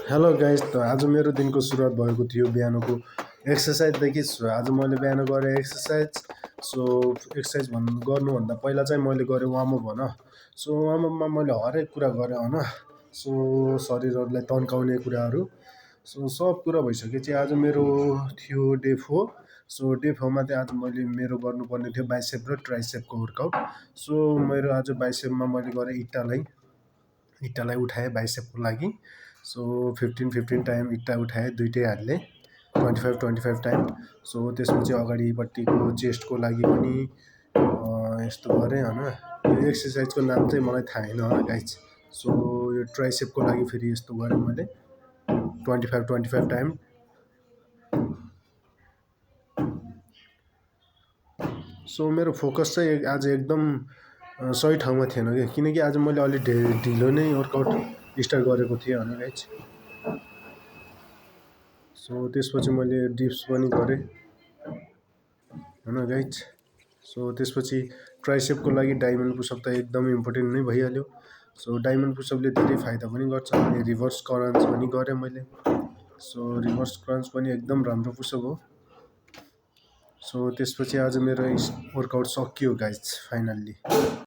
Hello guys, त आज मेरो दिनको सुरुवात भएको थियो बिहानको एक्सर्साइजदेखि। आज मैले बिहान गरेँ एक्सर्साइज। एक्सर्साइज गर्नुभन्दा पहिला चाहिँ मैले गरेँ वार्मअप होइन। वार्मअपमा मैले हरेक कुरा गरेँ होइन। शरीरहरूलाई तन्काउने कुराहरू सब कुरा भइसकेपछि आज मेरो थियो डे 4। डे 4मा चाहिँ आज मैले मेरो गर्नुपर्ने थियो बाइसेप र ट्राइसेपको वर्कआउट। मेरो आज बाइसेपमा मैले गरेँ इट्टालाई उठाएँ बाइसेपको लागि। 15 टाइम इट्टा उठाएँ दुइटै हातले, 25 टाइम। त्यसपछि अगाडिपट्टिको चेस्टको लागि पनि यस्तो गरेँ होइन। यो एक्सर्साइजको नाम चाहिँ मलाई थाहा छैन होइन गाइज। यो ट्राइसेपको लागि फेरि यस्तो गरेँ मैले 25 टाइम। मेरो फोकस चाहिँ आज एकदम सही ठाउँमा थिएन क्या, किनकि आज मैले अलिक ढिलो नै वर्कआउट स्टार्ट गरेको थिएँ होइन गाइज। त्यसपछि मैले डिप्स पनि गरेँ होइन गाइज। त्यसपछि ट्राइसेपको लागि डायमन्ड पुसअप त एकदम इम्पोर्टेन्ट नै भइहाल्यो। डायमन्ड पुसअपले धेरै फाइदा पनि गर्छ। अनि रिभर्स क्रन्च पनि गरेँ मैले। रिभर्स क्रन्च पनि एकदम राम्रो पुसअप हो। त्यसपछि आज मेरो वर्कआउट सकियो गाइज फाइनल्ली।